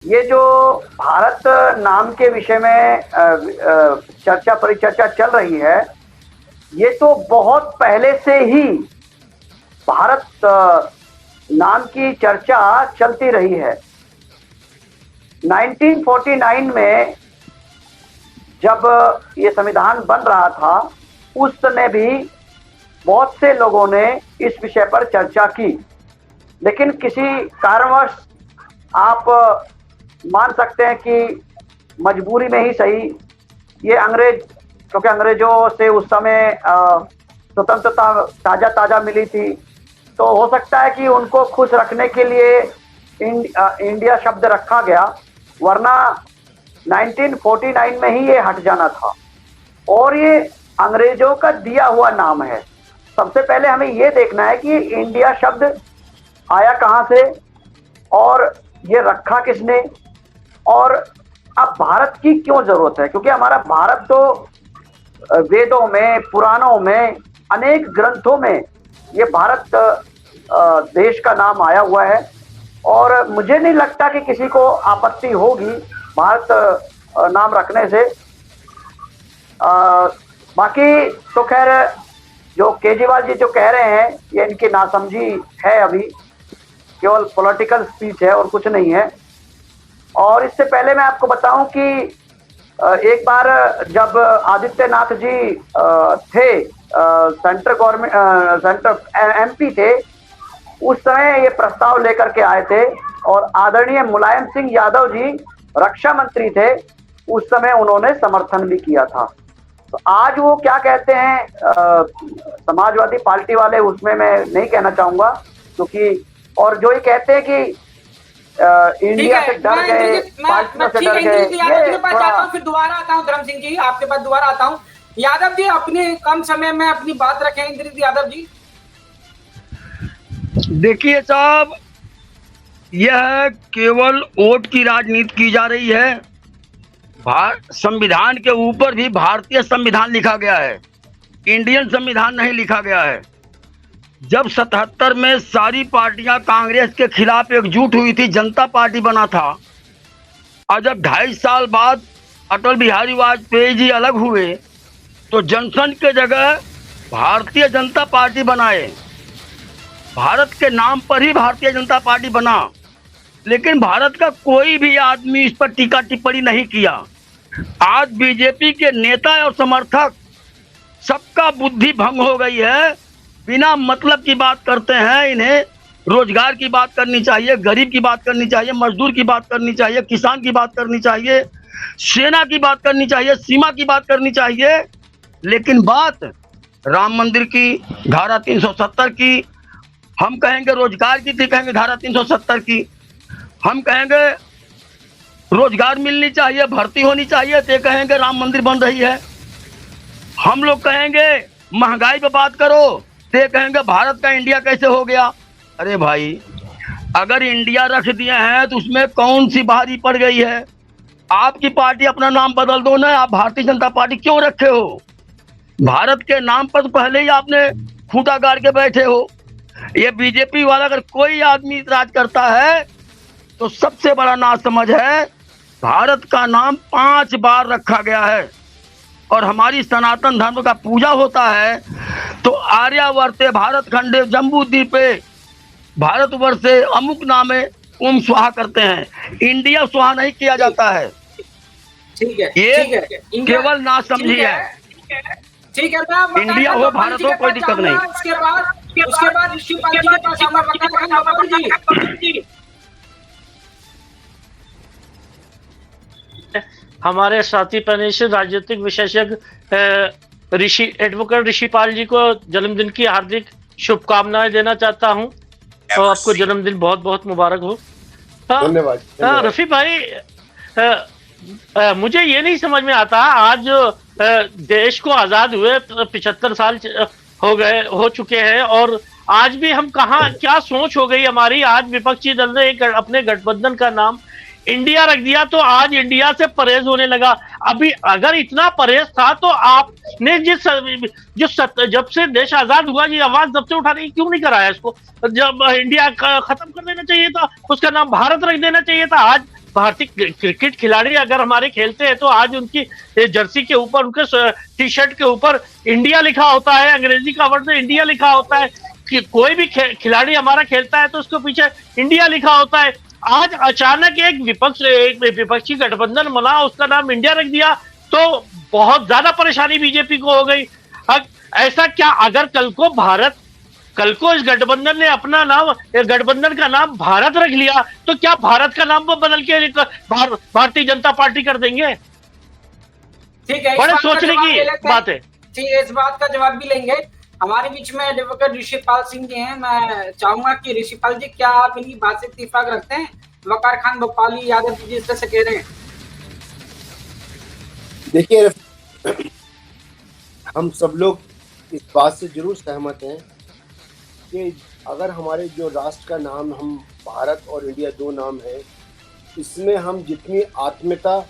ये जो भारत नाम के विषय में चर्चा परिचर्चा चल रही है, ये तो बहुत पहले से ही भारत नाम की चर्चा चलती रही है। 1949 में जब ये संविधान बन रहा था, उस समय भी बहुत से लोगों ने इस विषय पर चर्चा की, लेकिन किसी कारणवश आप मान सकते हैं कि मजबूरी में ही सही, ये क्योंकि अंग्रेजों से उस समय स्वतंत्रता ताज़ा मिली थी, तो हो सकता है कि उनको खुश रखने के लिए इंडिया शब्द रखा गया, वरना 1949 में ही ये हट जाना था। और ये अंग्रेजों का दिया हुआ नाम है। सबसे पहले हमें ये देखना है कि इंडिया शब्द आया कहाँ से और ये रखा किसने, और अब भारत की क्यों जरूरत है। क्योंकि हमारा भारत तो वेदों में, पुराणों में, अनेक ग्रंथों में ये भारत देश का नाम आया हुआ है, और मुझे नहीं लगता कि किसी को आपत्ति होगी भारत नाम रखने से। बाकी तो खैर जो केजरीवाल जी जो कह रहे हैं, ये इनकी नासमझी है, अभी केवल पॉलिटिकल स्पीच है और कुछ नहीं है। और इससे पहले मैं आपको बताऊं कि एक बार जब आदित्यनाथ जी थे, सेंट्रल एमपी थे, उस समय ये प्रस्ताव लेकर के आए थे, और आदरणीय मुलायम सिंह यादव जी रक्षा मंत्री थे, उस समय उन्होंने समर्थन भी किया था। तो आज वो क्या कहते हैं समाजवादी पार्टी वाले, उसमें मैं नहीं कहना चाहूंगा, क्योंकि और जो ये कहते हैं कि इंडिया से डर गए, पार्टियों से डर गए, ये थोड़ा। फिर दोबारा आता हूँ धर्म सिंह जी, आपके पास दोबारा आता हूँ। यादव जी अपने कम समय में अपनी बात रखें। इंद्रजीत यादव जी, देखिए साहब, यह केवल वोट की राजनीति की जा रही है। संविधान के ऊपर भी भारतीय संविधान लिखा गया है, इंडियन संविधान नहीं लिखा गया है। जब 77 में सारी पार्टियां कांग्रेस के खिलाफ एकजुट हुई थी, जनता पार्टी बना था, और जब 2.5 साल बाद अटल बिहारी वाजपेयी जी अलग हुए, तो जनसंघ के जगह भारतीय जनता पार्टी बनाए। भारत के नाम पर ही भारतीय जनता पार्टी बना, लेकिन भारत का कोई भी आदमी इस पर टीका टिप्पणी नहीं किया। आज बीजेपी के नेता और समर्थक सबका बुद्धि भंग हो गई है, बिना मतलब की बात करते हैं। इन्हें रोजगार की बात करनी चाहिए, गरीब की बात करनी चाहिए, मजदूर की बात करनी चाहिए, किसान की बात करनी चाहिए, सेना की बात करनी चाहिए, सीमा की बात करनी चाहिए, लेकिन बात राम मंदिर की, धारा 370 की, हम कहेंगे रोजगार की, कहेंगे धारा 370 की, हम कहेंगे रोजगार मिलनी चाहिए, भर्ती होनी चाहिए, तो कहेंगे राम मंदिर बन रही है। हम लोग कहेंगे महंगाई पे बात करो, तो कहेंगे भारत का इंडिया कैसे हो गया। अरे भाई, अगर इंडिया रख दिए हैं तो उसमें कौन सी भारी पड़ गई है। आपकी पार्टी अपना नाम बदल दो ना, आप भारतीय जनता पार्टी क्यों रखे हो। भारत के नाम पर तो पहले ही आपने खूंटा गाड़ के बैठे हो। ये बीजेपी वाला अगर कोई आदमी राज करता है तो सबसे बड़ा नासमझ है। भारत का नाम 5 बार रखा गया है, और हमारी सनातन धर्म का पूजा होता है तो आर्यावर्ते भारत खंडे जम्बू द्वीपे भारतवर्षे अमुक नामे ओम स्वाहा करते हैं। इंडिया स्वाहा नहीं किया जाता है। ठीक है, ये केवल नासमझी है। ठीक है, इंडिया हो भारत हो, कोई दिक्कत नहीं। उसके बाद ऋषिपाल जी के पास आऊंगा। हमारे साथी पेनेश राजनीतिक विशेषज्ञ एडवोकेट ऋषिपाल जी को जन्मदिन की हार्दिक शुभकामनाएं देना चाहता हूं, और आपको जन्मदिन बहुत बहुत मुबारक हो। धन्यवाद। रफी भाई, मुझे ये नहीं समझ में आता, आज देश को आजाद हुए 75 साल हो चुके हैं, और आज भी हम कहाँ, क्या सोच हो गई हमारी। आज विपक्षी दल ने एक अपने गठबंधन का नाम इंडिया रख दिया, तो आज इंडिया से परहेज होने लगा। अभी अगर इतना परहेज था तो आपने जब से देश आजाद हुआ, ये आवाज जब से उठाने क्यों नहीं कराया इसको। जब इंडिया खत्म कर देना चाहिए था, उसका नाम भारत रख देना चाहिए था। आज भारतीय क्रिकेट खिलाड़ी अगर हमारे खेलते हैं तो आज उनकी जर्सी के ऊपर, उनके टी शर्ट के ऊपर इंडिया लिखा होता है, अंग्रेजी का वर्ड इंडिया लिखा होता है। कि कोई भी खिलाड़ी हमारा खेलता है तो उसके पीछे इंडिया लिखा होता है। आज अचानक एक विपक्षी गठबंधन बना, उसका नाम इंडिया रख दिया, तो बहुत ज्यादा परेशानी बीजेपी को हो गई। ऐसा क्या अगर कल को इस गठबंधन ने अपना नाम, गठबंधन का नाम भारत रख लिया, तो क्या भारत का नाम बदल के भारतीय जनता पार्टी कर देंगे? ठीक है, बड़े सोचने की बात है। ठीक है, इस बात का जवाब भी लेंगे। हमारे बीच में एडवोकेट ऋषिपाल सिंह जी हैं। मैं चाहूंगा कि ऋषिपाल जी, क्या आप इनकी बात से इत्तेफाक रखते हैं? वकार खान भोपाली यादव जी जिस तरह से कह रहे हैं। देखिए, हम सब लोग इस बात से जरूर सहमत हैं कि अगर हमारे जो राष्ट्र का नाम, हम भारत और इंडिया दो नाम है, इसमें हम जितनी आत्मीयता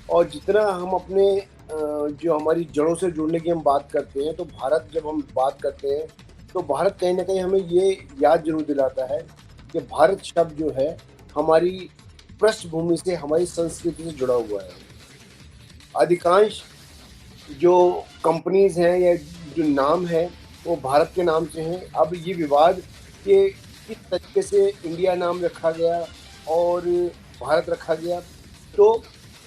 और जितना हम अपने जो हमारी जड़ों से जुड़ने की हम बात करते हैं, तो भारत जब हम बात करते हैं तो भारत कहीं ना कहीं हमें ये याद जरूर दिलाता है कि भारत शब्द जो है हमारी पृष्ठभूमि से, हमारी संस्कृति से जुड़ा हुआ है। अधिकांश जो कंपनीज हैं या जो नाम है वो भारत के नाम से हैं। अब ये विवाद कि किस तरीके से इंडिया नाम रखा गया और भारत रखा गया, तो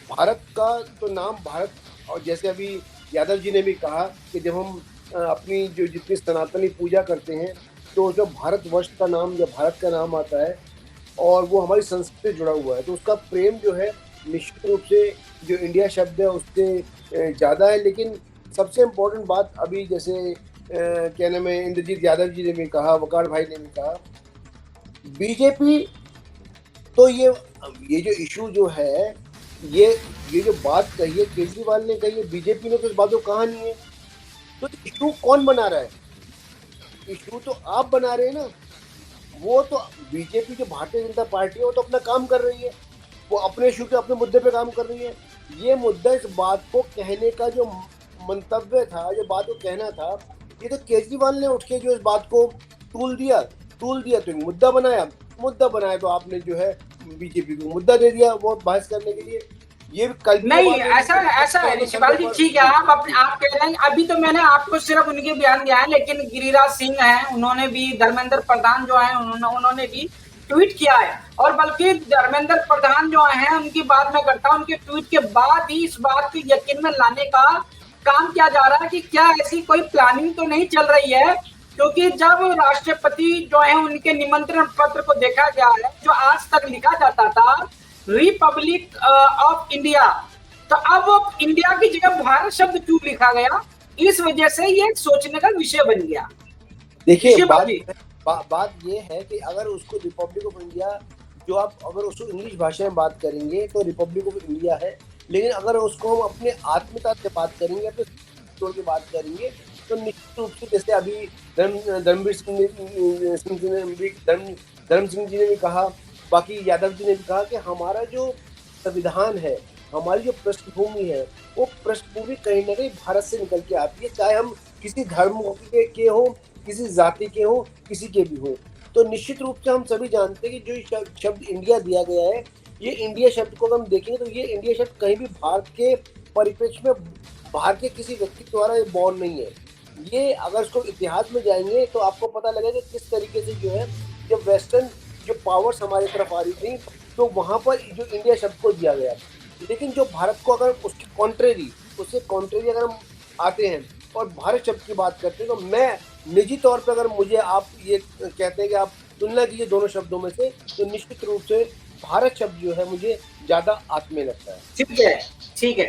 भारत का तो नाम भारत, और जैसे अभी यादव जी ने भी कहा कि जब हम अपनी जो जितनी सनातनी पूजा करते हैं तो उसमें भारतवर्ष का नाम या भारत का नाम आता है और वो हमारी संस्कृति से जुड़ा हुआ है, तो उसका प्रेम जो है निश्चित रूप से जो इंडिया शब्द है उससे ज़्यादा है। लेकिन सबसे इम्पोर्टेंट बात अभी जैसे क्या नाम है, इंद्रजीत यादव जी ने भी कहा, वकार भाई ने भी कहा, बीजेपी तो ये जो इशू जो है, ये जो बात कही है केजरीवाल ने कही है, बीजेपी ने तो इस बात को कहा नहीं है। तो इशू कौन बना रहा है? इशू तो आप बना रहे हैं ना। वो तो बीजेपी जो भारतीय जनता पार्टी है वो तो अपना काम कर रही है, वो अपने इशू के अपने मुद्दे पे काम कर रही है। ये मुद्दा, इस बात को कहने का जो मंतव्य था, जो बात को कहना था, ये तो केजरीवाल ने उठ के जो इस बात को टूल दिया तो मुद्दा बनाया तो आपने जो है बीजेपी को मुद्दा दे दिया वो बहस करने के लिए। ये कल नहीं, ऐसा है ऋषिपाल जी, ठीक है, आप कह रहे हैं। अभी तो मैंने आपको सिर्फ उनके बयान दिया है, लेकिन गिरिराज सिंह हैं, उन्होंने भी, धर्मेंद्र प्रधान जो है उन्होंने भी ट्वीट किया है। और बल्कि धर्मेंद्र प्रधान जो हैं उनकी बात मैं करता हूं, उनके ट्वीट के बाद ही इस बात को यकीन में लाने का काम किया जा रहा है कि क्या ऐसी कोई प्लानिंग तो नहीं चल रही है। क्योंकि जब राष्ट्रपति जो है उनके निमंत्रण पत्र को देखा गया है, जो आज तक लिखा जाता था रिपब्लिक ऑफ इंडिया, तो अब इंडिया की जगह भारत शब्द क्यों लिखा गया? इस वजह से ये सोचने का विषय बन गया। देखिए, बात ये है कि अगर उसको रिपब्लिक ऑफ इंडिया, जो आप अगर उसको इंग्लिश भाषा में बात करेंगे तो रिपब्लिक ऑफ इंडिया है, लेकिन अगर उसको हम अपने आत्मीयता से बात करेंगे, अपने तोड़ के बात करेंगे, तो निश्चित रूप से जैसे अभी धर्म सिंह जी ने भी कहा, बाकी यादव जी ने भी कहा कि हमारा जो संविधान है, हमारी जो पृष्ठभूमि है, वो पृष्ठभूमि कहीं ना कहीं भारत से निकल के आती है, चाहे हम किसी धर्म के हों, किसी जाति के हों, किसी के भी हों। तो निश्चित रूप से हम सभी जानते हैं कि जो शब्द इंडिया दिया गया है, ये इंडिया शब्द को हम देखेंगे तो ये इंडिया शब्द कहीं भी भारत के परिप्रेक्ष्य में बाहर के किसी व्यक्ति द्वारा ये बॉर्न नहीं है। ये अगर उसको इतिहास में जाएंगे तो आपको पता लगेगा कि किस तरीके से जो है, जब वेस्टर्न जो पावर्स हमारी तरफ आ रही थी तो वहाँ पर जो इंडिया शब्द को दिया गया। लेकिन जो भारत को अगर उसके कॉन्ट्रेरी अगर हम आते हैं और भारत शब्द की बात करते हैं, तो मैं निजी तौर पर अगर मुझे आप ये कहते हैं कि आप तुलना कीजिए दोनों शब्दों में से, तो निश्चित रूप से भारत शब्द जो है मुझे ज्यादा आत्मीय लगता है। ठीक है,